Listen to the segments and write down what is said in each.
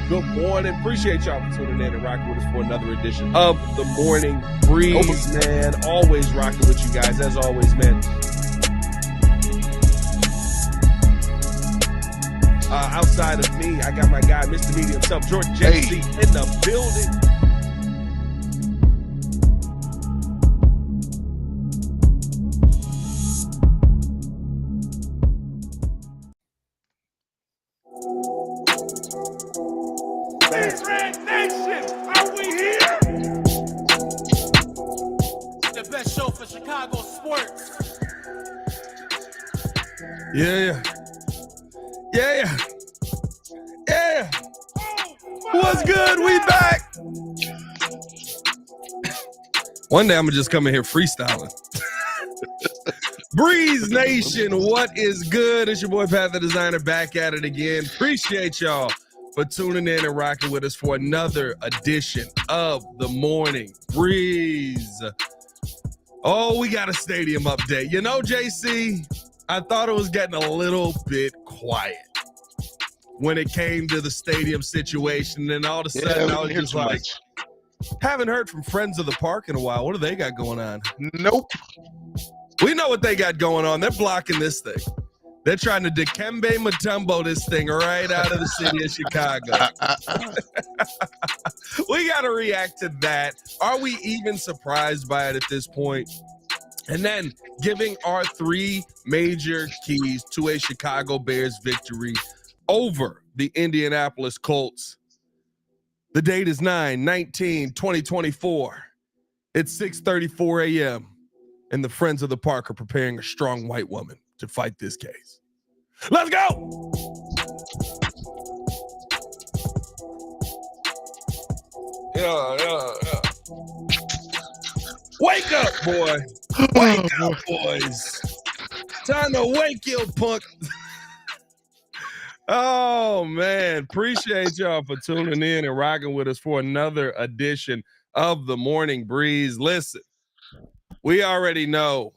Good morning. Appreciate y'all for tuning in and rocking with us for another edition of the Morning Breeze, man. Always rocking with you guys, as always, man. Outside of me, I got my guy, Mr. Media himself, Jordan JC, in the building. Yeah. What's good? We back. One day I'm gonna just come in here freestyling. Breeze Nation, what is good? It's your boy Pat the Designer back at it again. Appreciate y'all for tuning in and rocking with us for another edition of the Morning Breeze. Oh, we got a stadium update. You know, JC, I thought it was getting a little bit quiet when it came to the stadium situation. And all of a sudden, I was just like, haven't heard from Friends of the Park in a while. What do they got going on? Nope. We know what they got going on. They're blocking this thing. They're trying to Dikembe Mutombo this thing right out of the city of Chicago. We got to react to that. Are we even surprised by it at this point? And then giving our three major keys to a Chicago Bears victory over the Indianapolis Colts. The date is 9/19/2024. It's 6:34 a.m. and the Friends of the Park are preparing a strong white woman to fight this case. Let's go! Yeah. Wake up, boy. Wake up, boys. Time to wake you, punk. Oh, man. Appreciate y'all for tuning in and rocking with us for another edition of the Morning Breeze. Listen, we already know.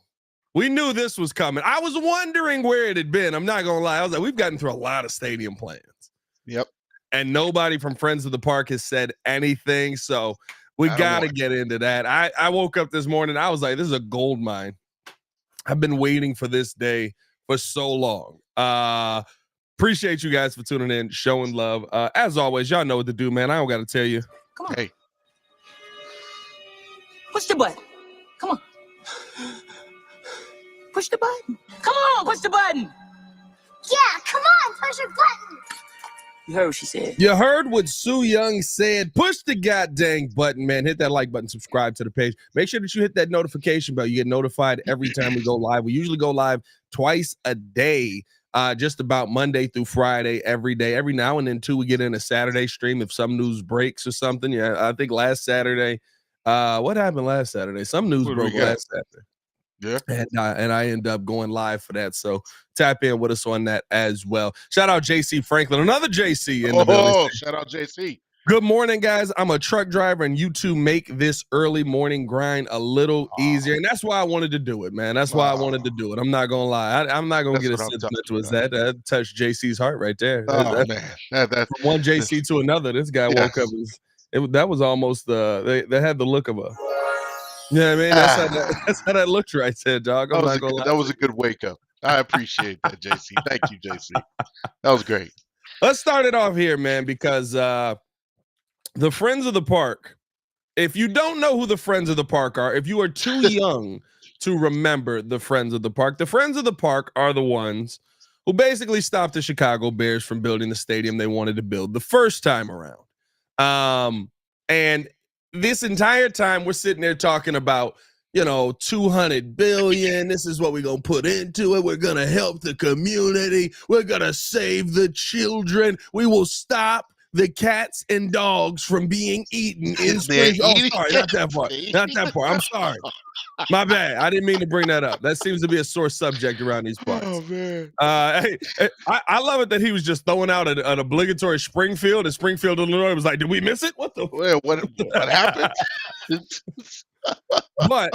We knew this was coming. I was wondering where it had been. I'm not going to lie. I was like, we've gotten through a lot of stadium plans. Yep. And nobody from Friends of the Park has said anything. So we got to get into that. I woke up this morning. I was like, this is a gold mine. I've been waiting for this day for so long. Appreciate you guys for tuning in, showing love. As always, y'all know what to do, man. I don't got to tell you. Come on. Hey. Push the button. Come on. Push the button. Come on, push the button. Yeah, come on, push the button. You heard what she said. You heard what Sue Young said. Push the goddamn button, man. Hit that like button, subscribe to the page. Make sure that you hit that notification bell. You get notified every time we go live. We usually go live twice a day, just about Monday through Friday, every day. Every now and then, too, we get in a Saturday stream if some news breaks or something. Yeah, I think last Saturday, what happened last Saturday? Some news broke last Saturday. Yeah. And I end up going live for that. So tap in with us on that as well. Shout out JC Franklin, another JC in the building. Shout out JC. Good morning, guys. I'm a truck driver, and you two make this early morning grind a little easier. And that's why I wanted to do it, man. That's why I wanted to do it. I'm not going to lie. I'm not going to get as sentimental as that. That touched JC's heart right there. Oh, man. From one JC to another, this guy woke up. That was almost, they had the look of a... Yeah, man, that's how that looked right there, dog. That was a good wake up. I appreciate that, JC. Thank you, JC. That was great. Let's start it off here, man, because the Friends of the Park, if you don't know who the Friends of the Park are, if you are too young to remember the Friends of the Park are the ones who basically stopped the Chicago Bears from building the stadium they wanted to build the first time around. And this entire time we're sitting there talking about, $200 billion. This is what we're going to put into it. We're going to help the community. We're going to save the children. We will stop the cats and dogs from being eaten in spring. Oh, sorry, not that part. Not that part. I'm sorry. My bad. I didn't mean to bring that up. That seems to be a sore subject around these parts. Oh, man. I love it that he was just throwing out an obligatory Springfield, and Springfield, Illinois was like, did we miss it? What the? What happened? But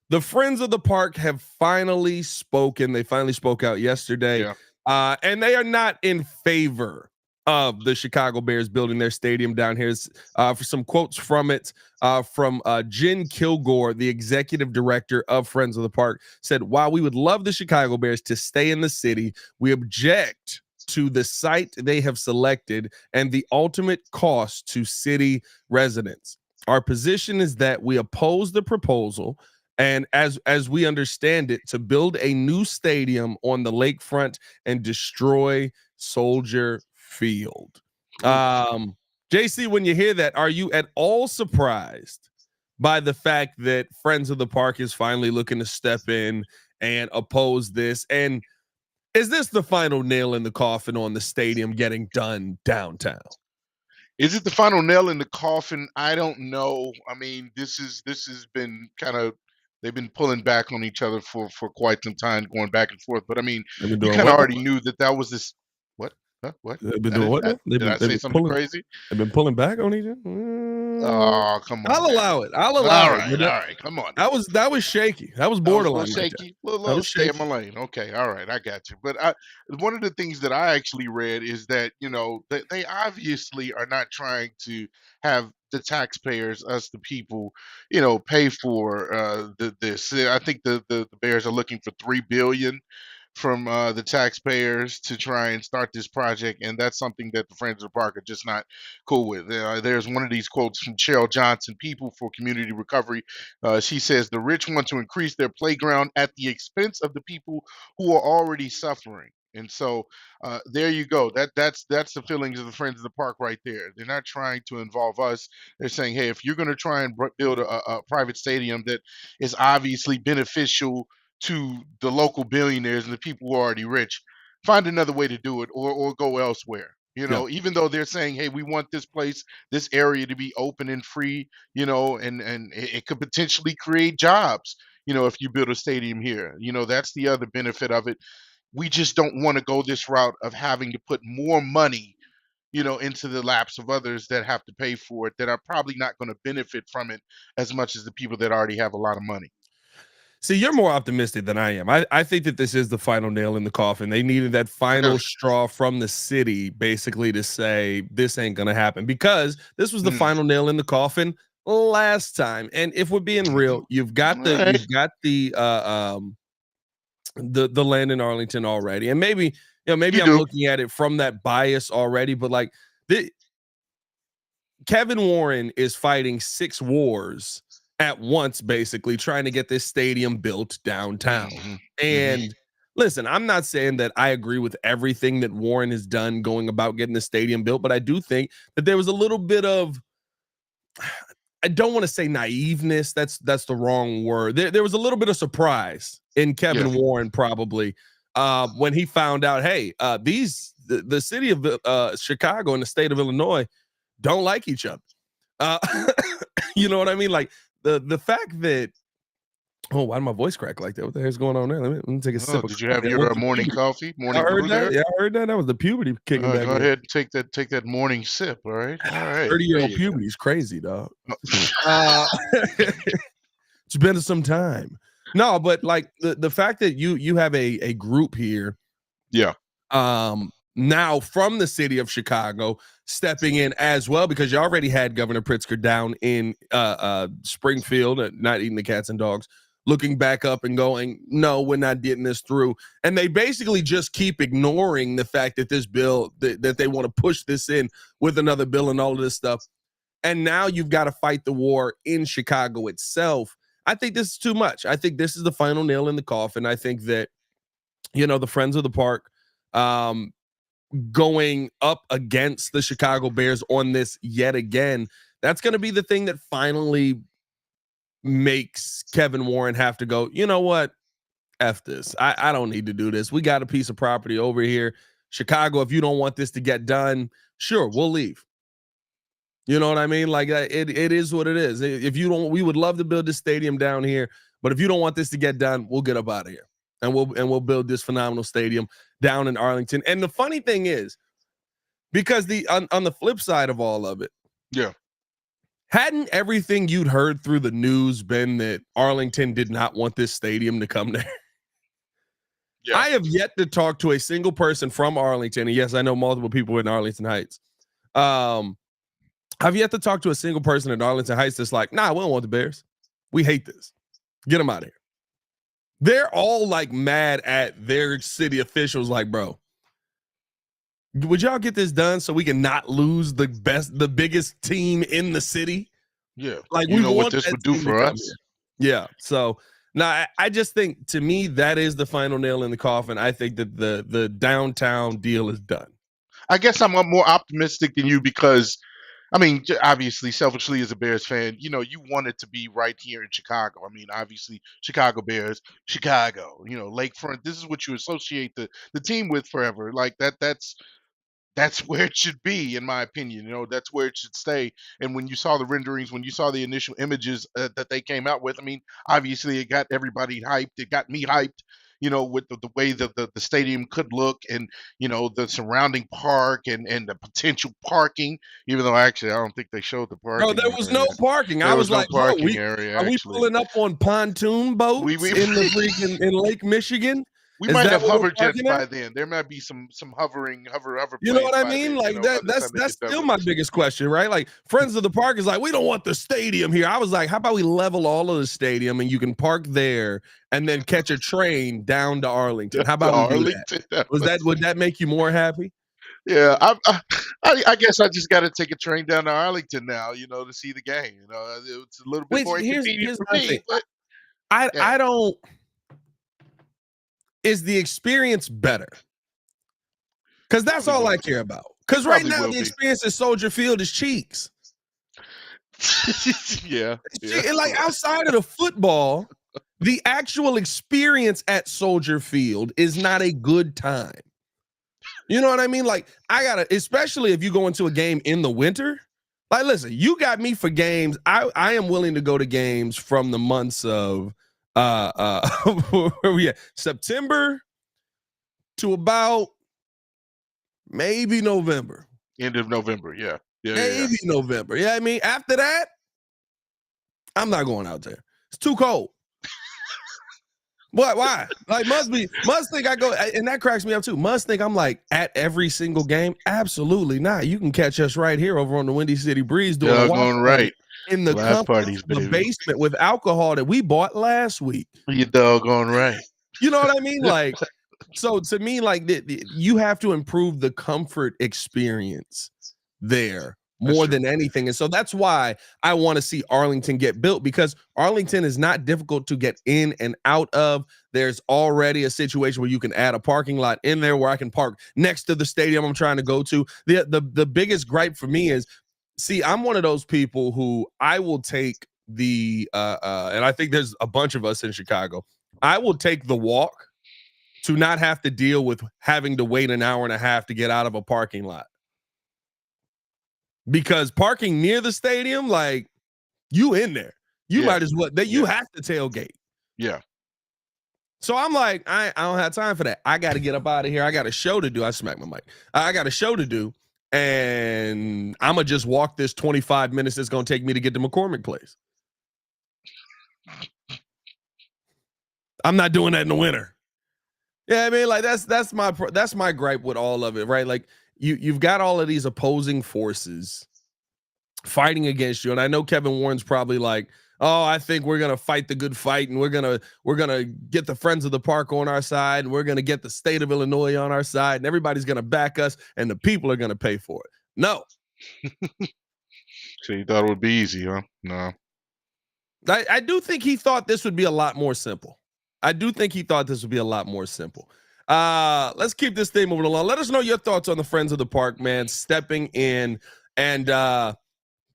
the Friends of the Park have finally spoken. They finally spoke out yesterday. Yeah. And they are not in favor of the Chicago Bears building their stadium down here. For some quotes from it, from Jen Kilgore, the executive director of Friends of the Park, said, "While we would love the Chicago Bears to stay in the city, we object to the site they have selected and the ultimate cost to city residents. Our position is that we oppose the proposal, and as we understand it, to build a new stadium on the lakefront and destroy Soldier Field." JC, when you hear that, are you at all surprised by the fact that Friends of the Park is finally looking to step in and oppose this? And is this the final nail in the coffin on the stadium getting done downtown? Is it the final nail in the coffin? I don't know. I mean, this has been kind of, they've been pulling back on each other for quite some time, going back and forth. But I mean, They've been you doing kind of what? already knew that was this. What? Huh? What? They've been doing what now? Did I say something crazy? They've been pulling back on each other. Oh, come on. I'll now. allow it. I'll All allow right, it. all right, come on. That was shaky. That was That was a borderline. little Like shaky, that. little was stay in shaky. my lane. Okay, all right, I got you. But one of the things that I actually read is that they obviously are not trying to have the taxpayers, us the people, pay for this. I think the Bears are looking for $3 billion from the taxpayers to try and start this project, and that's something that the Friends of the Park are just not cool with. There's one of these quotes from Cheryl Johnson, People for Community Recovery. She says, "The rich want to increase their playground at the expense of the people who are already suffering." And so there you go. That's the feelings of the Friends of the Park right there. They're not trying to involve us. They're saying, hey, if you're going to try and build a private stadium that is obviously beneficial to the local billionaires and the people who are already rich, find another way to do it, or go elsewhere. Yeah. Even though they're saying, hey, we want this place, this area to be open and free, and it could potentially create jobs, if you build a stadium here. That's the other benefit of it. We just don't want to go this route of having to put more money, into the laps of others that have to pay for it, that are probably not going to benefit from it as much as the people that already have a lot of money. See, you're more optimistic than I am. I think that this is the final nail in the coffin. They needed that final Really? straw from the city, basically, to say this ain't gonna happen, because this was the Mm. final nail in the coffin last time. And if we're being real, you've got All right. the land in Arlington already, and maybe maybe You I'm do. looking at it from that bias already, but like Kevin Warren is fighting 6 wars at once, basically trying to get this stadium built downtown. Mhm. And listen, I'm not saying that I agree with everything that Warren has done going about getting the stadium built, but I do think that there was a little bit of, I don't want to say naiveness. That's the wrong word. There was a little bit of surprise in Kevin Warren, probably, when he found out, hey, the city of Chicago and the state of Illinois don't like each other. You know what I mean? Like the fact that, oh, why did my voice crack like that? What the hell's going on there? Let me take a sip. Did you have your morning coffee? Morning I heard brew that. there? Yeah, I heard that. That was the puberty kicking back. Go in. ahead and take that morning sip. All right. All right. 30-year-old puberty is crazy, dog. Oh. It's been some time. No, but like the fact that you have a group here, Yeah. now from the city of Chicago stepping in as well, because you already had Governor Pritzker down in Springfield, not eating the cats and dogs, looking back up and going, no, we're not getting this through. And they basically just keep ignoring the fact that this bill, that they want to push this in with another bill and all of this stuff. And now you've got to fight the war in Chicago itself. I think this is too much. I think this is the final nail in the coffin. I think that, the Friends of the Park, going up against the Chicago Bears on this yet again, that's going to be the thing that finally makes Kevin Warren have to go, you know what? F this. I don't need to do this. We got a piece of property over here. Chicago, if you don't want this to get done, sure, we'll leave. You know what I mean? Like it is what it is. If you don't, we would love to build this stadium down here, but if you don't want this to get done, we'll get up out of here. And we'll build this phenomenal stadium down in Arlington. And the funny thing is, because on the flip side of all of it, yeah, hadn't everything you'd heard through the news been that Arlington did not want this stadium to come there? Yeah. I have yet to talk to a single person from Arlington. And yes, I know multiple people in Arlington Heights. I've yet to talk to a single person in Arlington Heights that's like, nah, we don't want the Bears. We hate this. Get them out of here. They're all like mad at their city officials, like, bro, would y'all get this done so we can not lose the biggest team in the city? Yeah. Like, you we know what want this that would do team to for come us? here. Yeah. So now I just think, to me, that is the final nail in the coffin. I think that the downtown deal is done. I guess I'm more optimistic than you because, I mean, obviously, selfishly as a Bears fan, you want it to be right here in Chicago. I mean, obviously, Chicago Bears, Chicago, lakefront. This is what you associate the team with forever. Like that's where it should be, in my opinion. That's where it should stay. And when you saw the renderings, when you saw the initial images that they came out with, I mean, obviously it got everybody hyped. It got me hyped, with the way that the stadium could look, and the surrounding park and the potential parking. Even though actually I don't think they showed the Bro, parking. there was no areas. parking. I There was was no like, bro, parking area. are we Actually, pulling up on pontoon boats we in the freaking in Lake Michigan? we Is might that have what we're hover jets parking by at? then. There might be some hover You know planes what I by mean? then. Like By the that's time they get done still with my this. biggest question, right? Like, Friends of the Park is like, we don't want the stadium here. I was like, how about we level all of the stadium and you can park there and then catch a train down to Arlington? How about we do that? Would that make you more happy? Yeah, I guess I just got to take a train down to Arlington now, to see the game. It's a little bit Which more here's inconvenient for my me, thing. but I yeah. don't. Is the experience better? Because that's Probably all will I be. care about. Because It right probably now will the be. experience at Soldier Field is cheeks. Yeah. And like, outside of the football, the actual experience at Soldier Field is not a good time. You know what I mean? Like, especially if you go into a game in the winter. Like, listen, you got me for games. I am willing to go to games from the months of where we at? September to about maybe November. End of November, yeah. Maybe November. Yeah, I mean, after that, I'm not going out there. It's too cold. What? Why? Like, must think I go, and that cracks me up too. Must think I'm like at every single game. Absolutely not. You can catch us right here over on the Windy City Breeze doing a watch right. in the Blast comfort parties, of the baby. basement with alcohol that we bought last week. You doggone right. You know what I mean? Like, so to me, like, you have to improve the comfort experience there more than anything. And so that's why I want to see Arlington get built, because Arlington is not difficult to get in and out of. There's already a situation where you can add a parking lot in there where I can park next to the stadium I'm trying to go to. The biggest gripe for me is, see, I'm one of those people who I will take and I think there's a bunch of us in Chicago. I will take the walk to not have to deal with having to wait an hour and a half to get out of a parking lot. Because parking near the stadium, like, you in there. You might as well, you have to tailgate. Yeah. So I'm like, I don't have time for that. I got to get up out of here. I got a show to do. I smacked my mic. I got a show to do. And I'm going to just walk this 25 minutes it's going to take me to get to McCormick Place. I'm not doing that in the winter. Yeah, I mean, like, that's my gripe with all of it, right? Like, you've got all of these opposing forces fighting against you, and I know Kevin Warren's probably like, oh, I think we're gonna fight the good fight, and we're gonna get the Friends of the Park on our side, and we're gonna get the state of Illinois on our side, and everybody's gonna back us, and the people are gonna pay for it. No. So you thought it would be easy, huh? No. I do think he thought this would be a lot more simple. Let's keep this thing moving along. Let us know your thoughts on the Friends of the Park, man, stepping in and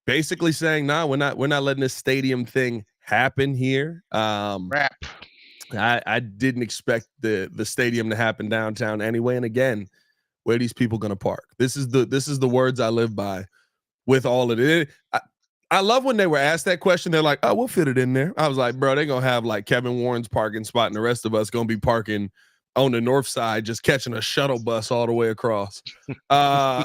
basically saying, nah, we're not letting this stadium thing happen here. Rap. I didn't expect the stadium to happen downtown anyway. And again, where are these people gonna park? This is the words I live by with all of it. I love when they were asked that question. They're like, oh, we'll fit it in there. I was like, bro, they're going to have like Kevin Warren's parking spot and the rest of us going to be parking on the north side, just catching a shuttle bus all the way across. Hey,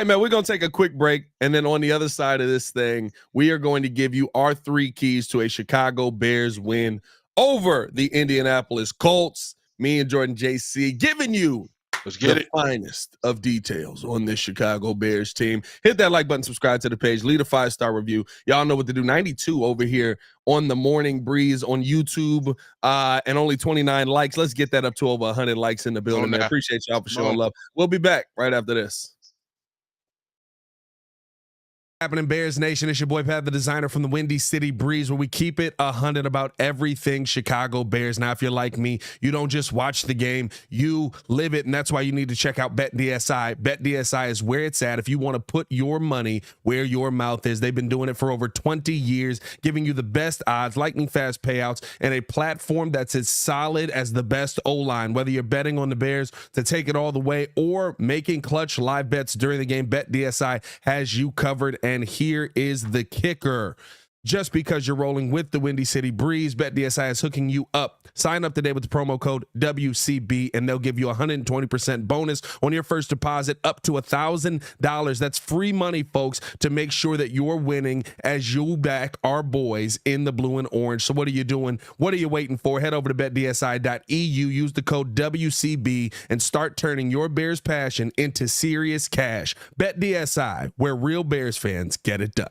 man, we're going to take a quick break. And then on the other side of this thing, we are going to give you our 3 keys to a Chicago Bears win over the Indianapolis Colts. Me and Jordan JC giving you the finest of details on this Chicago Bears team. Hit that like button, subscribe to the page, leave a 5-star review. Y'all know what to do. 92 over here on the Morning Breeze on YouTube, and only 29 likes. Let's get that up to over 100 likes in the building, man. Appreciate y'all for showing love. We'll be back right after this. Happening, Bears Nation. It's your boy Pat, the designer from the Windy City Breeze, where we keep it 100 about everything Chicago Bears. Now, if you're like me, you don't just watch the game, you live it, and that's why you need to check out BetDSI. BetDSI is where it's at if you want to put your money where your mouth is. They've been doing it for over 20 years, giving you the best odds, lightning fast payouts, and a platform that's as solid as the best O-line. Whether you're betting on the Bears to take it all the way or making clutch live bets during the game, BetDSI has you covered. And here is the kicker. Just because you're rolling with the Windy City Breeze, BetDSI is hooking you up. Sign up today with the promo code WCB, and they'll give you a 120% bonus on your first deposit up to $1,000. That's free money, folks, to make sure that you're winning as you back our boys in the blue and orange. So what are you doing? What are you waiting for? Head over to betdsi.eu, use the code WCB, and start turning your Bears passion into serious cash. BetDSI, where real Bears fans get it done.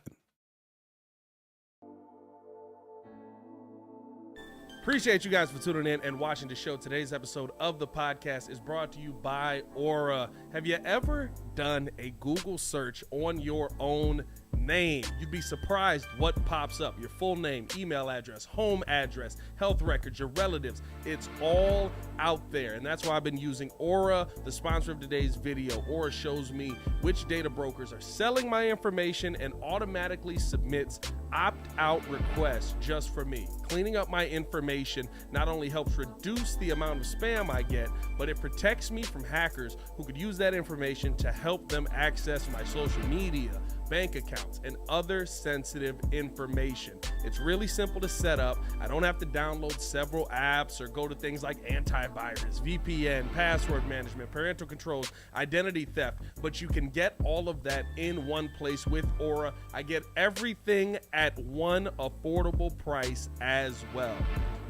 Appreciate you guys for tuning in and watching the show. Today's episode of the podcast is brought to you by Aura. Have you ever done a Google search on your own name? You'd be surprised what pops up. Your full name, email address, home address, health records, your relatives. It's all out there. And that's why I've been using Aura, the sponsor of today's video. Aura shows me which data brokers are selling my information and automatically submits opt-out requests just for me. Cleaning up my information not only helps reduce the amount of spam I get, but it protects me from hackers who could use that information to help them access my social media, bank accounts, and other sensitive information. It's really simple to set up. I don't have to download several apps or go to things like antivirus, VPN, password management, parental controls, identity theft, but you can get all of that in one place with Aura. I get everything at one affordable price as well.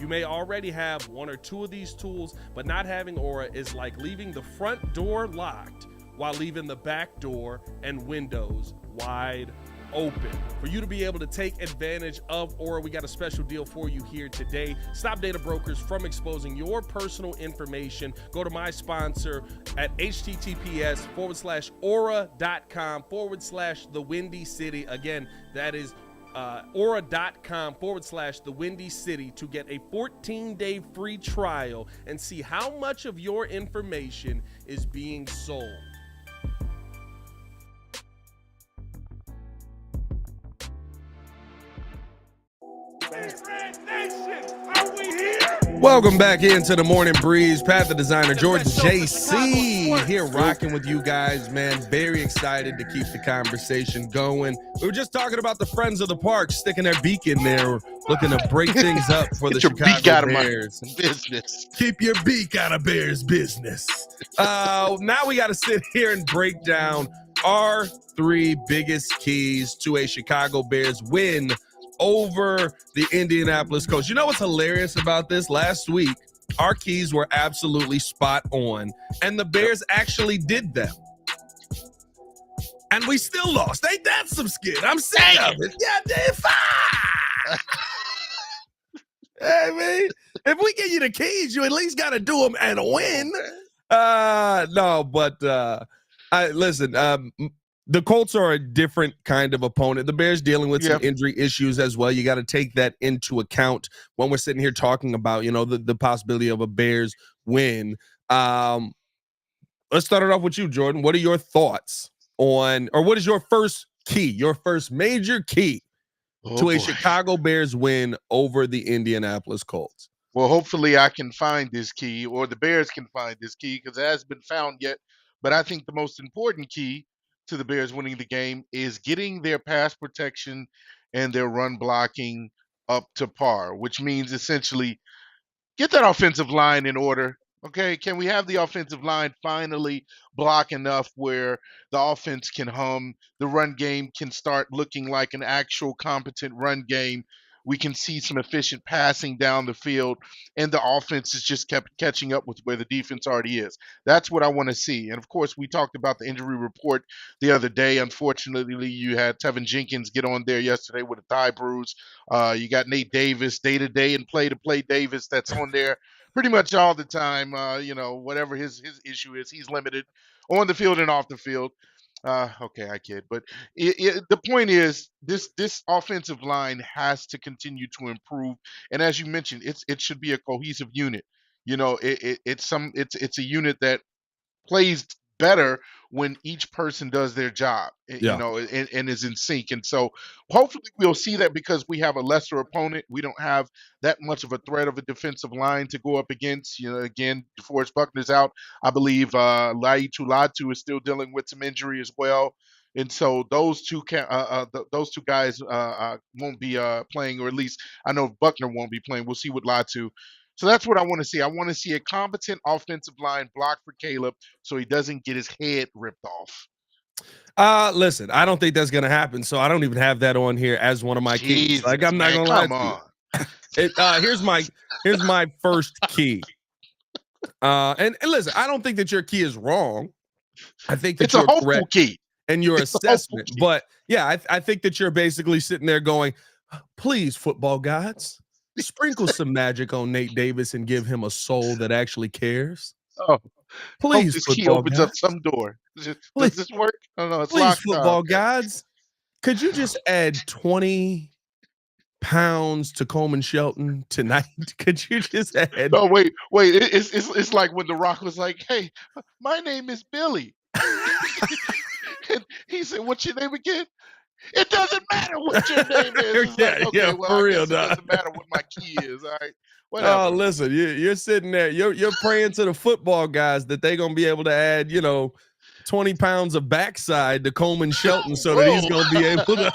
You may already have one or two of these tools, but not having Aura is like leaving the front door locked while leaving the back door and windows wide open. For you to be able to take advantage of Aura, we got a special deal for you here today. Stop data brokers from exposing your personal information. Go to my sponsor at https:/aura.com/the Windy City. Again, that is aura.com/the Windy City to get a 14-day free trial and see how much of your information is being sold. Welcome back into the Morning Breeze. Pat the designer, Jordan JC here rocking with you guys, man. Very excited to keep the conversation going. We were just talking about the friends of the park sticking their beak in there, looking to break things up for the Chicago Bears. Business. Keep your beak out of Bears business. Now we got to sit here and break down our three biggest keys to a Chicago Bears win over the Indianapolis Colts. You know what's hilarious about this? Last week, our keys were absolutely spot on, and the Bears actually did them. And we still lost. Ain't that some skin? I'm sick of it. Yeah, fine. Hey, man, if we give you the keys, you at least got to do them and win. Listen, the Colts are a different kind of opponent. The Bears dealing with some injury issues as well. You got to take that into account when we're sitting here talking about, the possibility of a Bears win. Let's start it off with you, Jordan. What are your thoughts on, or what is your first key, your first major key to a Chicago Bears win over the Indianapolis Colts? Well, hopefully I can find this key, or the Bears can find this key, because it hasn't been found yet. But I think the most important key to the Bears winning the game is getting their pass protection and their run blocking up to par, which means essentially get that offensive line in order. Okay, can we have the offensive line finally block enough where the offense can hum, the run game can start looking like an actual competent run game we can see some efficient passing down the field, and the offense is just kept catching up with where the defense already is. That's what I want to see. And of course, we talked about the injury report the other day. Unfortunately, you had Tevin Jenkins get on there yesterday with a thigh bruise. You got Nate Davis, day-to-day and play-to-play Davis, that's on there pretty much all the time. Whatever his issue is, he's limited on the field and off the field. Okay, I kid, but the point is, this offensive line has to continue to improve, and as you mentioned, it should be a cohesive unit. It's a unit that plays better when each person does their job, Yeah. and is in sync. And so hopefully we'll see that, because we have a lesser opponent. We don't have that much of a threat of a defensive line to go up against. Again, DeForest Buckner's out. I believe Lai Tulatu is still dealing with some injury as well. And so those two guys won't be playing, or at least I know Buckner won't be playing. We'll see with Latu. So that's what I want to see. I want to see a competent offensive line block for Caleb, so he doesn't get his head ripped off. Listen, I don't think that's gonna happen. So I don't even have that on here as one of my keys. Like, I'm not gonna lie to you. Here's my first key. And listen, I don't think that your key is wrong. I think that it's a hopeful key and your assessment. But yeah, I think that you're basically sitting there going, please, football gods, sprinkle some magic on Nate Davis and give him a soul that actually cares. Oh, please, this key opens up some door. Does this work? Oh no, it's please, locked. football gods, could you just add 20 pounds to Coleman Shelton tonight? Could you just add? No, wait. It's like when The Rock was like, "Hey, my name is Billy," and he said, "What's your name again?" It doesn't matter what your name is. For real, it doesn't matter what my key is. All right. Whatever. Oh, listen, you're sitting there, you're praying to the football guys that they're gonna be able to add, 20 pounds of backside to Coleman Shelton so that he's gonna be able to,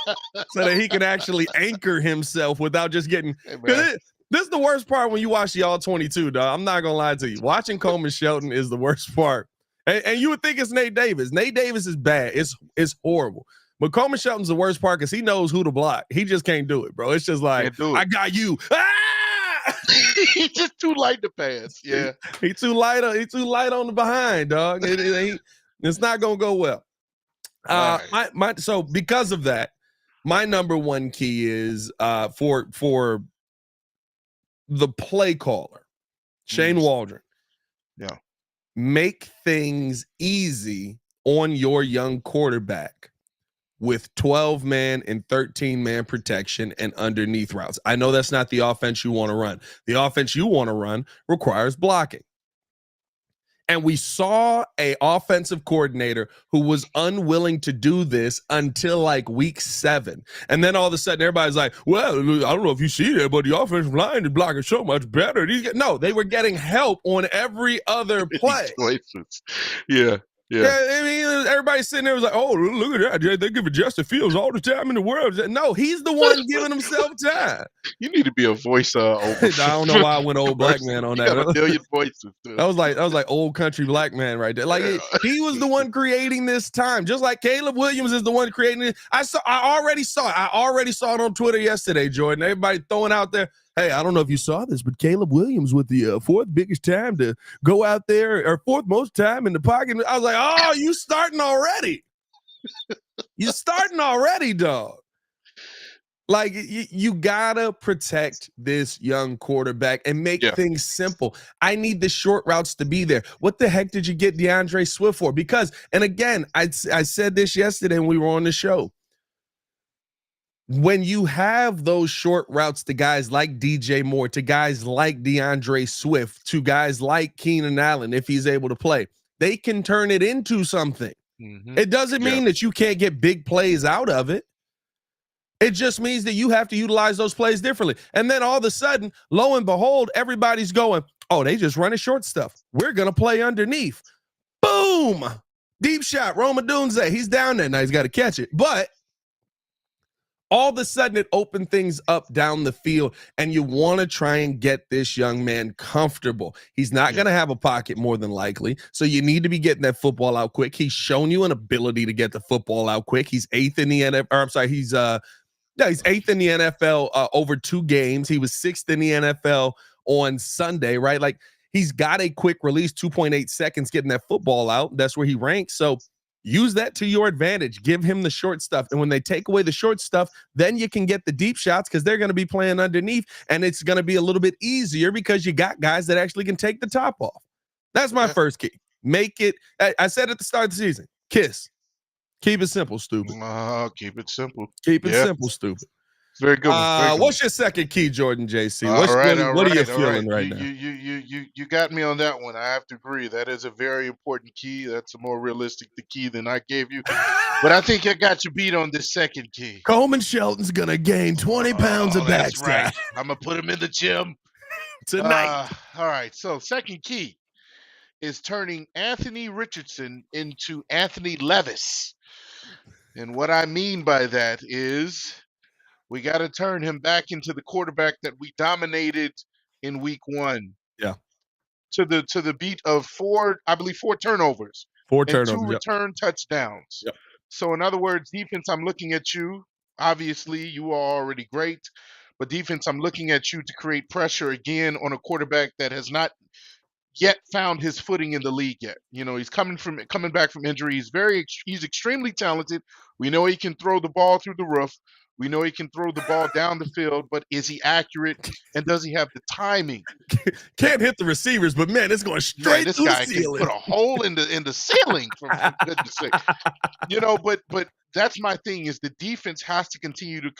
so that he can actually anchor himself without just getting. This is the worst part when you watch the All 22, dog. I'm not gonna lie to you. Watching Coleman Shelton is the worst part, and you would think it's Nate Davis. Nate Davis is bad. It's horrible. But Coleman Shelton's the worst part because he knows who to block. He just can't do it, bro. It's just like, I got you. Ah! He's just too light to pass. Yeah, He's too light on the behind, dog. It's not gonna go well. Right. So because of that, my number one key is for the play caller, Shane Waldron. Yeah, make things easy on your young quarterback with 12-man and 13-man protection and underneath routes. I know that's not the offense you want to run. The offense you want to run requires blocking. And we saw a offensive coordinator who was unwilling to do this until like week 7. And then all of a sudden everybody's like, well, I don't know if you see that, but the offensive line is blocking so much better. No, they were getting help on every other play. Yeah. I mean, everybody's sitting there was like, oh, look at that. They give Justin Fields all the time in the world. No, he's the one giving himself time. You need to be a voice. I don't know why I went old black man on that. Got a million voices. Dude. That was like old country black man right there. Like he was the one creating this time, just like Caleb Williams is the one creating it. I already saw it on Twitter yesterday, Jordan. Everybody throwing out there. Hey, I don't know if you saw this, but Caleb Williams with the fourth biggest time to go out there, or fourth most time in the pocket. I was like, oh, you starting already. You starting already, dog. Like, you gotta protect this young quarterback and make things simple. I need the short routes to be there. What the heck did you get DeAndre Swift for? Because, and again, I said this yesterday when we were on the show. When you have those short routes to guys like DJ Moore, to guys like DeAndre Swift, to guys like Keenan Allen, if he's able to play, they can turn it into something. Mm-hmm. It doesn't mean that you can't get big plays out of it. It just means that you have to utilize those plays differently. And then all of a sudden, lo and behold, everybody's going, oh, they just running short stuff. We're going to play underneath. Boom! Deep shot, Roma Dunze. He's down there. Now he's got to catch it. But all of a sudden, it opened things up down the field, and you want to try and get this young man comfortable. He's not going to have a pocket more than likely, so you need to be getting that football out quick. He's shown you an ability to get the football out quick. He's 8th in the NFL. Or I'm sorry, he's Yeah, he's 8th in the NFL over 2 games. He was 6th in the NFL on Sunday, right? Like he's got a quick release, 2.8 seconds getting that football out. That's where he ranks. So use that to your advantage. Give him the short stuff. And when they take away the short stuff, then you can get the deep shots because they're going to be playing underneath. And it's going to be a little bit easier because you got guys that actually can take the top off. That's my first key. Make it, I said at the start of the season, KISS. Keep it simple, stupid. Keep it simple. Keep it simple, stupid. Very good one. Very good what's your second key, Jordan JC? All right. What are you feeling right now? You got me on that one. I have to agree. That is a very important key. That's a more realistic key than I gave you. But I think I got you beat on this second key. Coleman Shelton's gonna gain 20 pounds of backside. Right. I'm gonna put him in the gym tonight. All right. So second key is turning Anthony Richardson into Anthony Levis. And what I mean by that is we got to turn him back into the quarterback that we dominated in week 1. Yeah. To the beat of 4 turnovers. 4 and turnovers. 2 return touchdowns. Yep. So in other words, defense, I'm looking at you. Obviously, you are already great. But defense, I'm looking at you to create pressure again on a quarterback that has not yet found his footing in the league yet. You know, he's coming back from injury. He's extremely talented. We know he can throw the ball through the roof. We know he can throw the ball down the field, but is he accurate and does he have the timing? Can't hit the receivers, but man, it's going straight this through guy the ceiling. Can put a hole in the ceiling for goodness sake. You know, but that's my thing is the defense has to continue to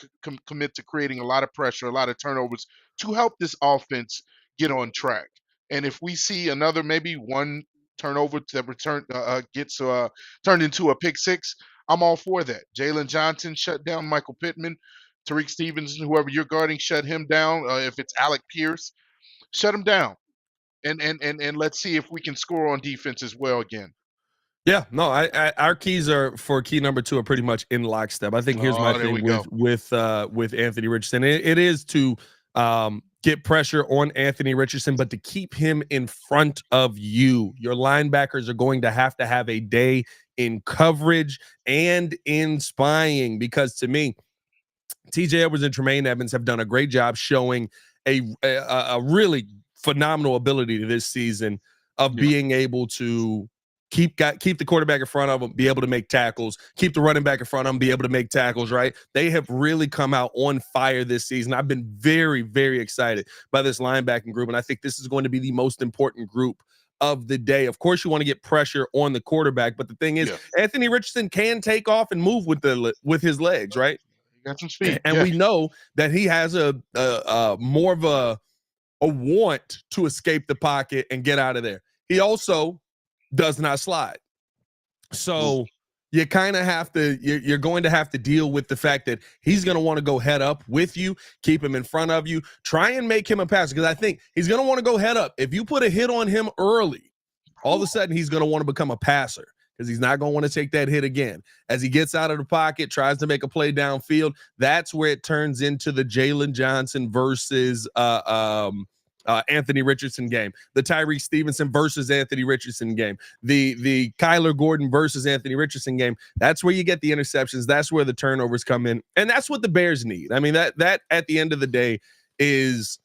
commit to creating a lot of pressure, a lot of turnovers to help this offense get on track. And if we see another maybe one turnover that gets turned into a pick six, I'm all for that. Jalen Johnson shut down Michael Pittman. Tariq Stevenson, whoever you're guarding, shut him down. If it's Alec Pierce, shut him down. And let's see if we can score on defense as well again. Yeah, no, our keys are for key number 2 are pretty much in lockstep. I think here's my thing with Anthony Richardson. It is to get pressure on Anthony Richardson, but to keep him in front of you. Your linebackers are going to have a day in coverage and in spying, because to me, TJ Edwards and Tremaine Evans have done a great job showing a really phenomenal ability this season of being able to keep the quarterback in front of them, be able to make tackles, keep the running back in front of them, be able to make tackles, right? They have really come out on fire this season. I've been very, very excited by this linebacking group, and I think this is going to be the most important group of the day. Of course, you want to get pressure on the quarterback, but the thing is, Anthony Richardson can take off and move with his legs, right? He got some speed. And we know that he has a more of a want to escape the pocket and get out of there. He also does not slide. So you kind of have to, you're going to have to deal with the fact that he's going to want to go head up with you, keep him in front of you, try and make him a passer, because I think he's going to want to go head up. If you put a hit on him early, all of a sudden he's going to want to become a passer, because he's not going to want to take that hit again. As he gets out of the pocket, tries to make a play downfield, that's where it turns into the Jalen Johnson versus Anthony Richardson game, the Tyree Stevenson versus Anthony Richardson game, the Kyler Gordon versus Anthony Richardson game. That's where you get the interceptions. That's where the turnovers come in. And that's what the Bears need. I mean, that at the end of the day is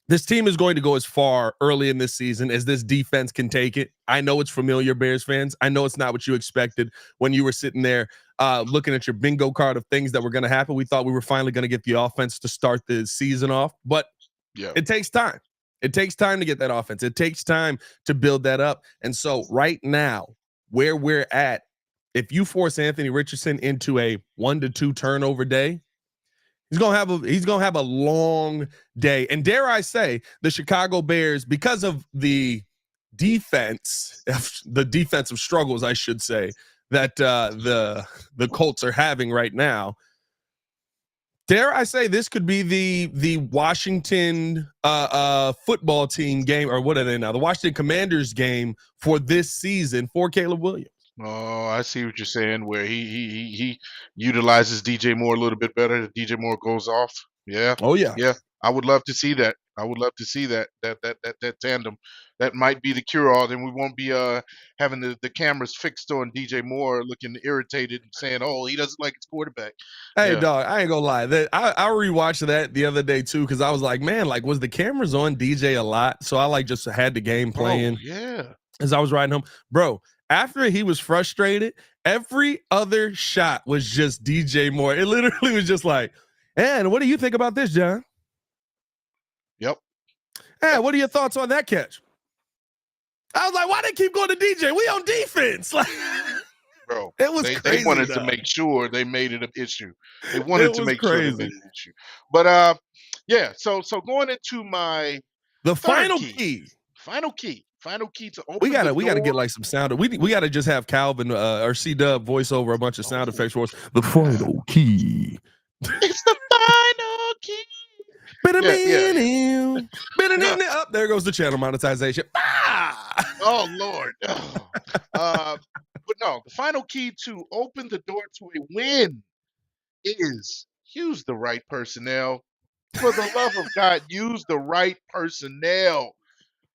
this team is going to go as far early in this season as this defense can take it. I know it's familiar, Bears fans. I know it's not what you expected when you were sitting there looking at your bingo card of things that were going to happen. We thought we were finally going to get the offense to start the season off, but it takes time. It takes time to get that offense. It takes time to build that up. And so right now, where we're at, if you force Anthony Richardson into a 1 to 2 turnover day, he's gonna have a long day. And dare I say, the Chicago Bears, because of the defense, the defensive struggles, I should say, that the Colts are having right now, dare I say this could be the Washington football team game, or what are they now? The Washington Commanders game for this season for Caleb Williams. Oh, I see what you're saying, where he utilizes DJ Moore a little bit better. DJ Moore goes off. Yeah. Oh yeah. Yeah. I would love to see that. I would love to see that tandem. That might be the cure all. Then we won't be having the cameras fixed on DJ Moore looking irritated and saying, "Oh, he doesn't like his quarterback." Hey Yeah. dog, I ain't gonna lie. I rewatched that the other day too because I was like, man, like was the cameras on DJ a lot? So I like just had the game playing. Oh, yeah. As I was riding home, bro. After he was frustrated, every other shot was just DJ Moore. It literally was just like, and what do you think about this, John? Yep. Hey, what are your thoughts on that catch? I was like, why they keep going to DJ? We on defense. Like, Bro, it was they crazy. wanted to dog. make sure they made it an issue. They wanted to was make sure they made crazy. it an issue. But yeah, so going into my The third final key. Final key to open We gotta the door. get like some sound. We gotta just have Calvin or C-Dub voice over a bunch of sound effects for us. The final key. It's the final key. Up there goes the channel monetization. Ah! Oh Lord. Oh. But no, the final key to open the door to a win is use the right personnel. For the love of God, use the right personnel.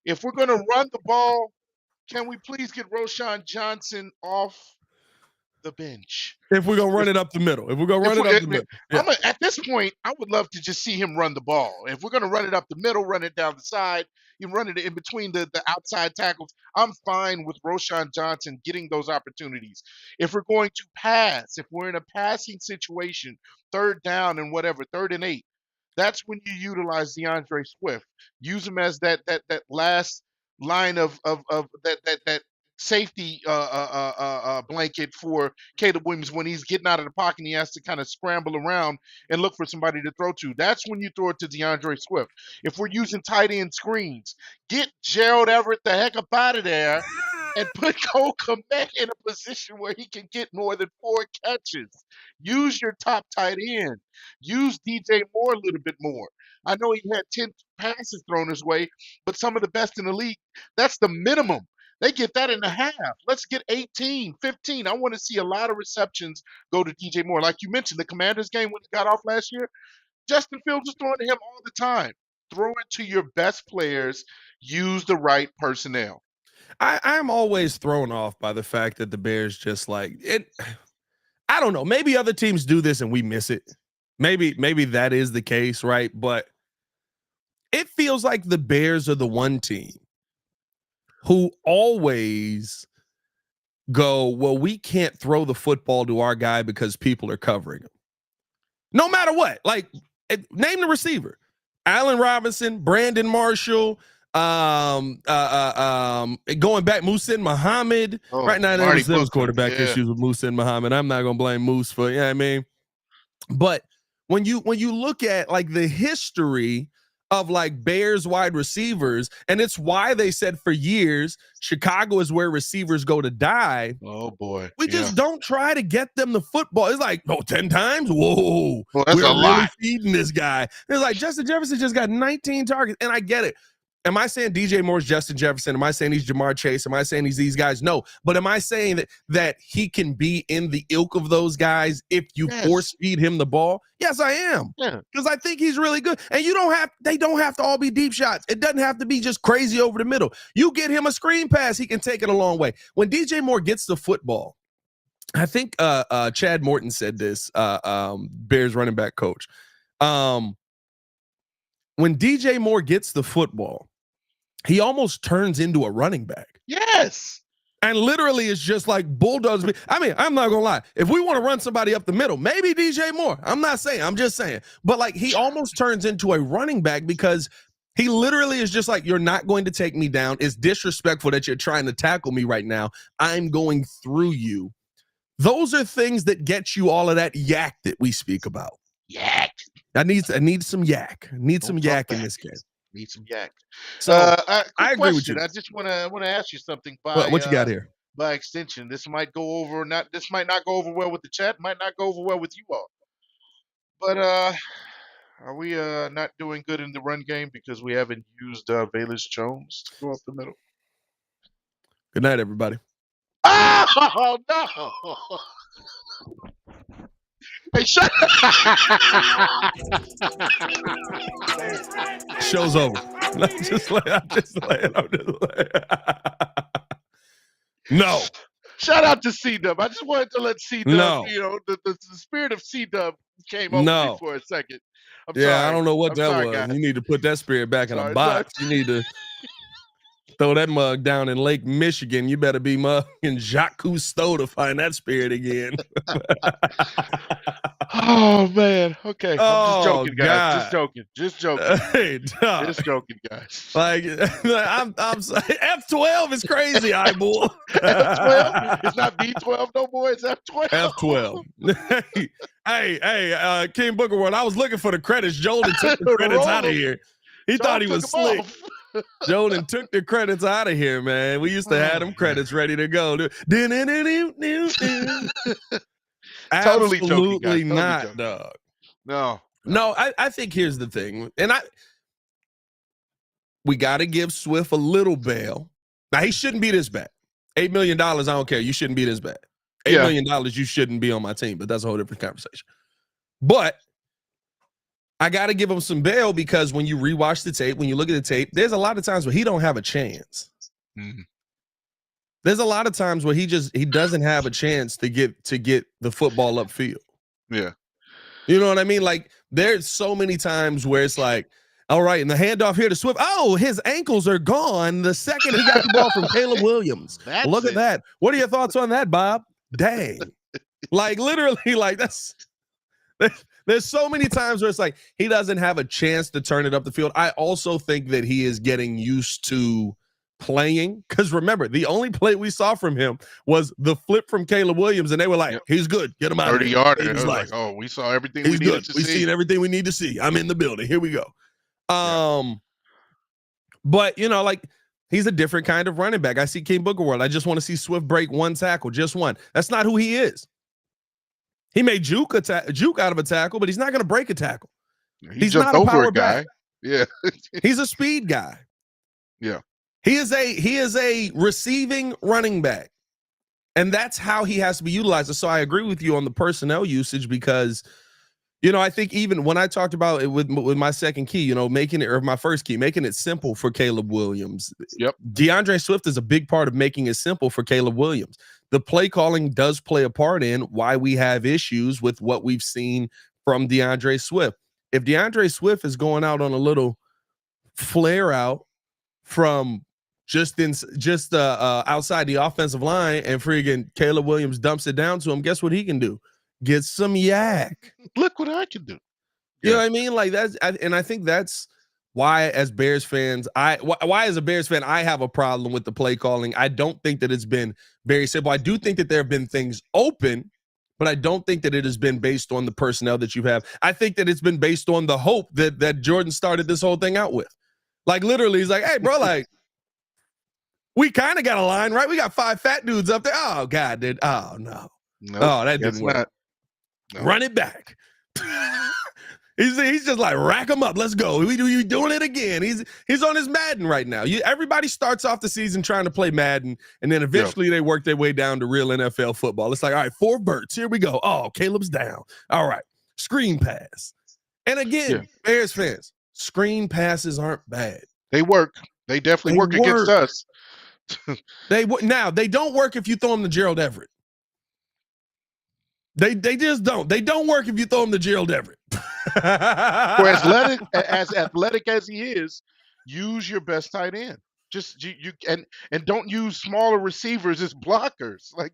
If we're gonna run the ball, can we please get Roshan Johnson off the bench? If we're gonna run it up the middle. Yeah. At this point, I would love to just see him run the ball. If we're going to run it up the middle, run it down the side, you run it in between the outside tackles, I'm fine with Roshan Johnson getting those opportunities. If we're going to pass, if we're in a passing situation, third down and whatever, 3rd and 8, that's when you utilize DeAndre Swift. Use him as that last line of that safety blanket for Caleb Williams when he's getting out of the pocket and he has to kind of scramble around and look for somebody to throw to. That's when you throw it to DeAndre Swift. If we're using tight end screens, get Gerald Everett the heck up out of there and put Cole Kmet in a position where he can get more than 4 catches. Use your top tight end. Use DJ Moore a little bit more. I know he had 10 passes thrown his way, but some of the best in the league, that's the minimum. They get that in the half. Let's get 18, 15. I want to see a lot of receptions go to DJ Moore. Like you mentioned, the Commanders game when he got off last year, Justin Fields was throwing to him all the time. Throw it to your best players. Use the right personnel. I'm always thrown off by the fact that the Bears just like it. I don't know. Maybe other teams do this and we miss it. Maybe that is the case, right? But it feels like the Bears are the one team who always go, well, we can't throw the football to our guy because people are covering him. No matter what. Like, name the receiver. Allen Robinson, Brandon Marshall, going back, Muhsin Muhammad. Right now, there was quarterback issues with Muhsin Muhammad. I'm not going to blame Moose for, you know what I mean? But when you look at like the history of like Bears wide receivers, and it's why they said for years Chicago is where receivers go to die. Oh boy, we just don't try to get them the football. It's like 10 times. Whoa, well, that's we're a lot. Really feeding this guy. It's like Justin Jefferson just got 19 targets, and I get it. Am I saying DJ Moore's Justin Jefferson? Am I saying he's Jamar Chase? Am I saying he's these guys? No. But am I saying that he can be in the ilk of those guys if you force feed him the ball? Yes, I am. Because I think he's really good. And they don't have to all be deep shots. It doesn't have to be just crazy over the middle. You get him a screen pass, he can take it a long way. When DJ Moore gets the football, I think Chad Morton said this, Bears running back coach. When DJ Moore gets the football, he almost turns into a running back. Yes. And literally it's just like bulldogs. I mean, I'm not going to lie. If we want to run somebody up the middle, maybe DJ Moore. I'm not saying. I'm just saying. But like he almost turns into a running back because he literally is just like, you're not going to take me down. It's disrespectful that you're trying to tackle me right now. I'm going through you. Those are things that get you all of that yak that we speak about. Yak. I need some yak. I need some yak in this game. Need some yak. So I agree with you. I just want to ask you something. What you got here? By extension, this might go over. This might not go over well with the chat. Might not go over well with you all. But are we not doing good in the run game because we haven't used Velus Jones to go up the middle? Good night, everybody. Oh no! Hey, shut. Show's over. I'm just like. No. Shout out to C-Dub. I just wanted to let C-Dub, No. the spirit of C-Dub came over me No. for a second. I'm Yeah, sorry. I don't know what I'm that sorry, was. guys. You need to put that spirit back in a Sorry, box. You need to throw that mug down in Lake Michigan. You better be mugging Jacques Cousteau to find that spirit again. Oh man. Okay. I'm just Oh, joking, guys. God. Just joking. Just joking. Hey, dog. Just joking, guys. Like, I'm sorry. F12 is crazy, eyeball. F12? It's not B12 no more. It's F12. F12. hey, King Booker World. I was looking for the credits. Joel took the credits out of here. He thought he was slick. Joel took the credits out of here, man. We used to have them credits ready to go. Totally joking, Absolutely guys. not, joking. dog. No. I think here's the thing, and we got to give Swift a little bail. Now he shouldn't be this bad. $8 million, I don't care. You shouldn't be this bad. $8 million, you shouldn't be on my team, but that's a whole different conversation. But I got to give him some bail because when you rewatch the tape, when you look at the tape, there's a lot of times where he don't have a chance. Mm-hmm. There's a lot of times where he doesn't have a chance to get the football upfield. Yeah. You know what I mean? Like there's so many times where it's like, all right, and the handoff here to Swift. Oh, his ankles are gone the second he got the ball from Caleb Williams. Look at that. What are your thoughts on that, Bob? Dang. Like literally, like there's so many times where it's like he doesn't have a chance to turn it up the field. I also think that he is getting used to playing because remember, the only play we saw from him was the flip from Caleb Williams, and they were like, he's good. Get him out of 30 here. yarder. He was like, oh, we saw everything he's we needed good. to We've see. seen everything we need to see. I'm in the building. Here we go. But like he's a different kind of running back. I see King Booker World. I just want to see Swift break one tackle, just one. That's not who he is. He may juke out of a tackle, but he's not going to break a tackle. He's not a power back. Yeah. He's a speed guy. Yeah. He is a receiving running back. And that's how he has to be utilized. So I agree with you on the personnel usage because I think even when I talked about it with my second key, my first key, making it simple for Caleb Williams. Yep. DeAndre Swift is a big part of making it simple for Caleb Williams. The play calling does play a part in why we have issues with what we've seen from DeAndre Swift. If DeAndre Swift is going out on a little flare out from just outside the offensive line and friggin' Caleb Williams dumps it down to him, guess what he can do? Get some yak. Look what I can do. You know what I mean? Like I think that's why as Bears fans, why as a Bears fan, I have a problem with the play calling. I don't think that it's been very simple. I do think that there have been things open, but I don't think that it has been based on the personnel that you have. I think that it's been based on the hope that Jordan started this whole thing out with. Like literally, he's like, hey, bro, like we kind of got a line, right? We got 5 fat dudes up there. Oh, God, dude. Oh, no. Oh, that didn't work. No. Run it back. He's just like, rack them up. Let's go. We doing it again. He's on his Madden right now. Everybody starts off the season trying to play Madden, and then eventually they work their way down to real NFL football. It's like, all right, 4 birds. Here we go. Oh, Caleb's down. All right. Screen pass. And again, Bears fans, screen passes aren't bad. They work. They definitely work against us. They don't work if you throw them to Gerald Everett. They just don't. They don't work if you throw them to Gerald Everett. For as athletic as he is, use your best tight end. Just and don't use smaller receivers as blockers. Like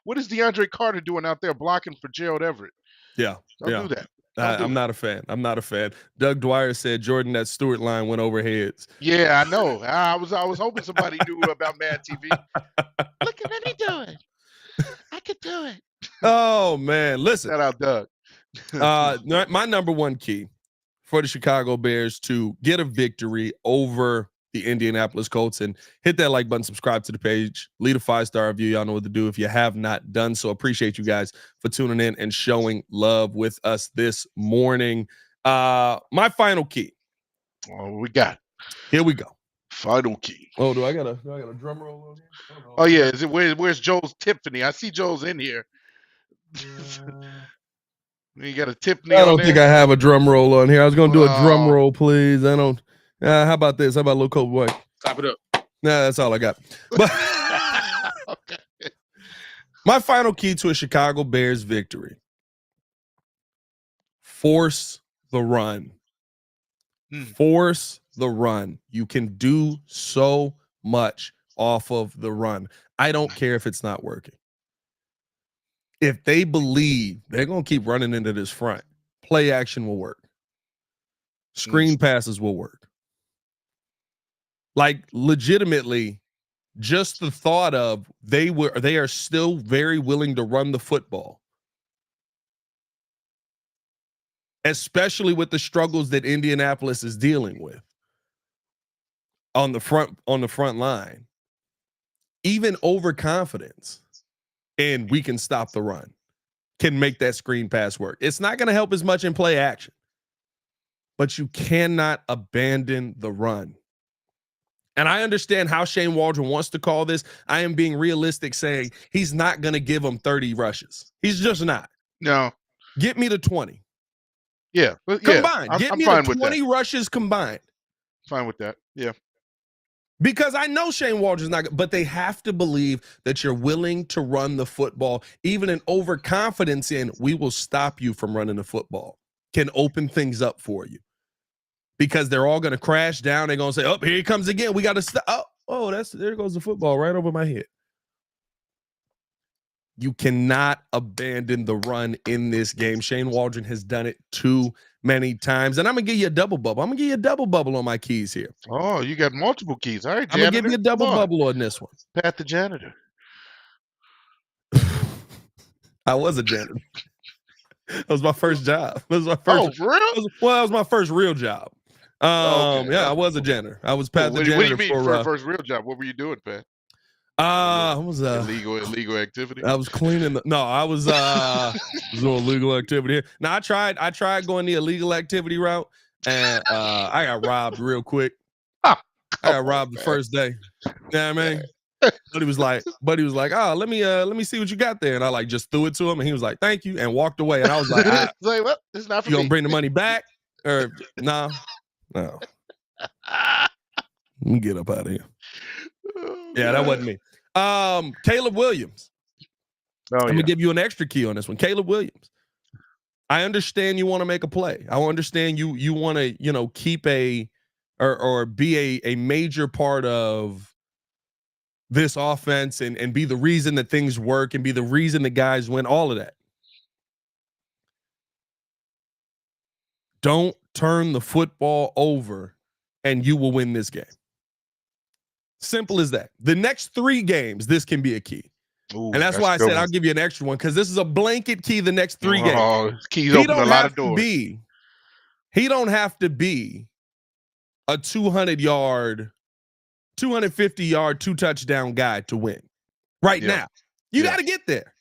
what is DeAndre Carter doing out there blocking for Gerald Everett? Yeah, don't do that. I'm not a fan. Doug Dwyer said Jordan, that Stewart line went over heads. Yeah, I know. I was hoping somebody knew about Mad TV. Look at me do it. I could do it. Oh man, listen. Shout out Doug. My number one key for the Chicago Bears to get a victory over the Indianapolis Colts, and hit that like button, subscribe to the page, leave a 5-star review. Y'all know what to do if you have not done so. Appreciate you guys for tuning in and showing love with us this morning. My final key. Oh, we got. Here we go. Final key. Oh, do I got a drum roll over here? Oh yeah, is it where's Joel's Tiffany? I see Joel's in here. You got a Tiffany I on don't there? think I have a drum roll on here. I was gonna do a drum Oh. roll, please. I don't. How about this? How about a little cold boy? Clap it up. Nah, that's all I got. But Okay. my final key to a Chicago Bears victory: force the run. Force the run. You can do so much off of the run. I don't care if it's not working. If they believe they're going to keep running into this front, play action will work. Screen passes will work. Like legitimately, just the thought of they are still very willing to run the football. Especially with the struggles that Indianapolis is dealing with on the front line. Even overconfidence and we can stop the run can make that screen pass work. It's not going to help as much in play action, but you cannot abandon the run. And I understand how Shane Waldron wants to call this. I am being realistic, saying he's not going to give them 30 rushes. He's just not. No. Get me to 20. Yeah. Combined. I'm Get me fine to with 20 that. rushes combined. Fine with that. Yeah. Because I know Shane Waldron's not, but they have to believe that you're willing to run the football. Even an overconfidence in we will stop you from running the football can open things up for you. Because they're all going to crash down. They're going to say, oh, here he comes again. We got to stop. Oh, there goes the football right over my head. You cannot abandon the run in this game. Shane Waldron has done it too many times. And I'm going to give you a double bubble. I'm going to give you a double bubble on my keys here. Oh, you got multiple keys. All right, I'm going to give you a double bubble on this one. Pat the janitor. I was a janitor. That was my first job. That was my first. Oh, for real? That was my first real job. Okay. Yeah, I was a janitor. I was Pat the janitor. What do you mean for a first real job? What were you doing, Pat? I was illegal activity. I was cleaning I was doing illegal activity. Now I tried going the illegal activity route, and I got robbed real quick. I got robbed the first day. You know what I mean? Buddy was like, oh, let me see what you got there. And I like just threw it to him, and he was like, thank you, and walked away. And I was like, well, it's not for you me. gonna bring the money back? Or no. Let me get up out of here. Oh, yeah, that wasn't me. Caleb Williams. I'm gonna give you an extra key on this one. Caleb Williams. I understand you want to make a play. I understand you want to, keep or be a major part of this offense and be the reason that things work and be the reason the guys win, all of that. Don't turn the football over and you will win this game. Simple as that. The next 3 games, this can be a key. Ooh, and that's why I said I'll give you an extra one, because this is a blanket key the next 3 games. Keys open a lot of doors. He don't have to be a 200-yard, 250-yard, 2-touchdown guy to win. Right now. You got to get there.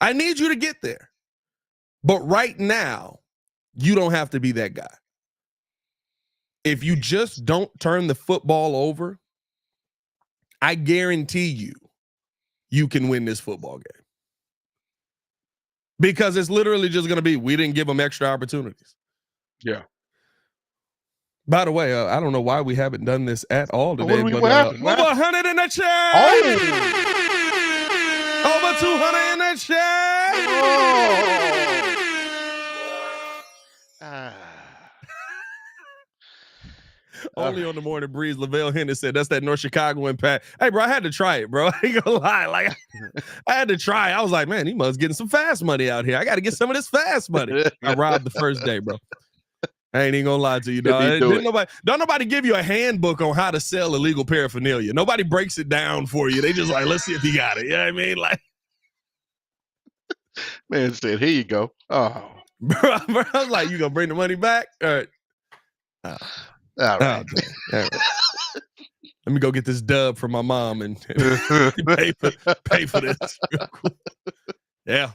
I need you to get there. But right now, you don't have to be that guy. If you just don't turn the football over, I guarantee you can win this football game. Because it's literally just going to be, we didn't give them extra opportunities. Yeah. By the way, I don't know why we haven't done this at all today. What happened? Over 100 in the chat. Over 200 in the chat. Only on the Morning Breeze, Lavelle Henderson said, that's that North Chicago impact. Hey, bro, I had to try it, bro. I ain't gonna lie. Like, I had to try. I was like, man, he must getting some fast money out here. I got to get some of this fast money. I robbed the first day, bro. I ain't even gonna lie to you, dog. Don't nobody give you a handbook on how to sell illegal paraphernalia. Nobody breaks it down for you. They just like, let's see if you got it. You know what I mean? Like, man said, here you go. Oh, bro, I was like, you gonna bring the money back? All right. All right. Let me go get this dub from my mom and pay for this. Yeah.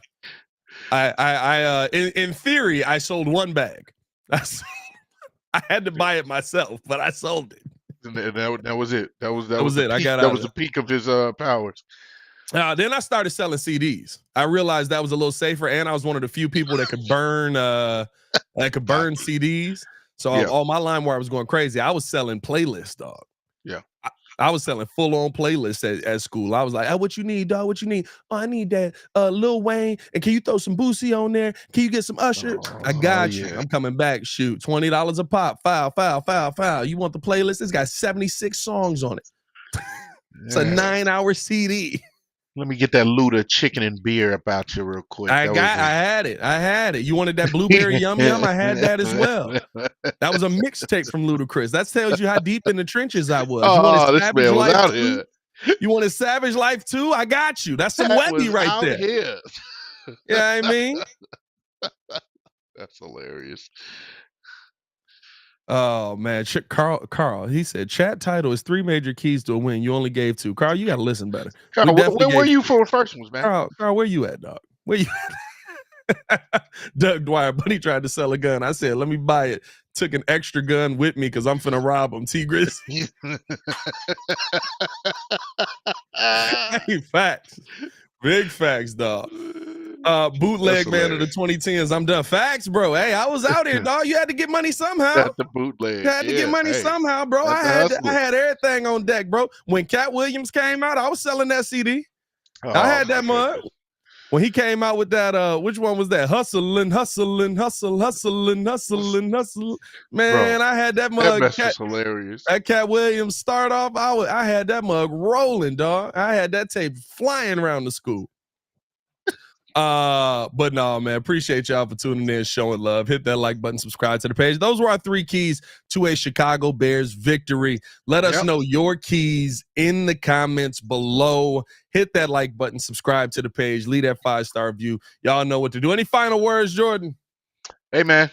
I in theory, I sold 1 bag. I had to buy it myself, but I sold it. And that was it. That was it. I got that was the peak of his powers. Then I started selling CDs. I realized that was a little safer, and I was one of the few people that could burn CDs. So all my LimeWire was going crazy. I was selling playlists, dog. Yeah. I was selling full-on playlists at school. I was like, what you need, dog? What you need? Oh, I need that Lil Wayne. And can you throw some Boosie on there? Can you get some Usher? I got you. I'm coming back. Shoot, $20 a pop. Foul. You want the playlist? It's got 76 songs on it. It's a 9-hour CD. Let me get that Luda chicken and beer about you real quick. I had it. You wanted that blueberry yum yum? I had that as well. That was a mixtape from Ludacris. That tells you how deep in the trenches I was. This man was out here. You wanted Savage Life too? I got you. That's some Webby right there. Here. Yeah, I mean. That's hilarious. Oh man, Carl, he said chat title is 3 major keys to a win. You only gave 2. Carl, you gotta listen better. Carl, where were you for the first ones, man? Carl, where you at, dog? Where you at? Doug Dwyer, but he tried to sell a gun. I said, let me buy it. Took an extra gun with me because I'm finna rob him. Tigris. Hey, facts. Big facts, dog. Bootleg man of the 2010s. I'm done. Facts, bro. Hey, I was out here, dog. You had to get money somehow. That's the bootleg. You had to get money somehow, bro. I had everything on deck, bro. When Cat Williams came out, I was selling that CD. I had that mug. When he came out with that, which one was that? Hustle. Man, I had that mug. That mess was hilarious. That Cat Williams start off, I had that mug rolling, dog. I had that tape flying around the school. But no, man, appreciate y'all for tuning in, showing love. Hit that like button, subscribe to the page. Those were our 3 keys to a Chicago Bears victory. Let us know your keys in the comments below. Hit that like button, subscribe to the page, leave that 5-star review. Y'all know what to do. Any final words, Jordan? Hey, man.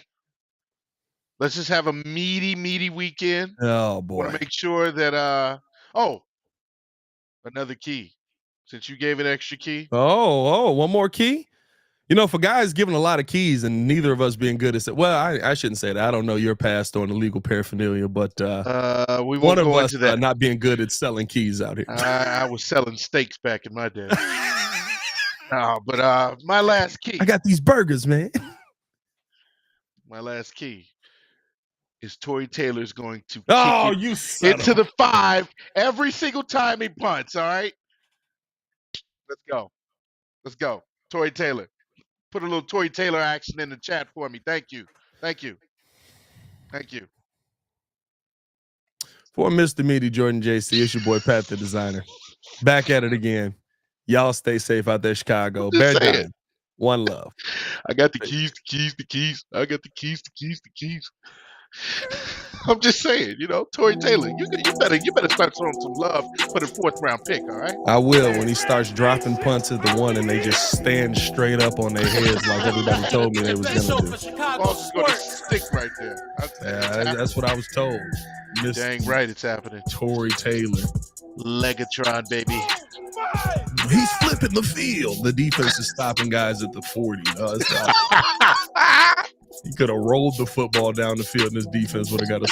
Let's just have a meaty weekend. Oh boy. Want to make sure that another key. Since you gave an extra key. One more key. You know, for guys giving a lot of keys and neither of us being good at it. Well, I shouldn't say that. I don't know your past on illegal paraphernalia, but we one of go us into that. Not being good at selling keys out here. I was selling steaks back in my day. But my last key. I got these burgers, man. My last key is Tory Taylor's going to kick into the 5 every single time he punts. All right. Let's go. Tory Taylor. Put a little Tory Taylor action in the chat for me. Thank you. For Mr. Meaty, Jordan JC, it's your boy Pat the Designer. Back at it again. Y'all stay safe out there, Chicago. Bear down. One love. I got the keys. I got the keys. I'm just saying, Tory Taylor, you better start showing some love for the 4th round pick, all right? I will when he starts dropping punts at the 1 and they just stand straight up on their heads like everybody told me they was gonna do. Ball's just gonna stick right there. That's what I was told. Dang right, it's happening. Tory Taylor, Legatron, baby. He's flipping the field. The defense is stopping guys at the 40. He could have rolled the football down the field, and his defense would have got a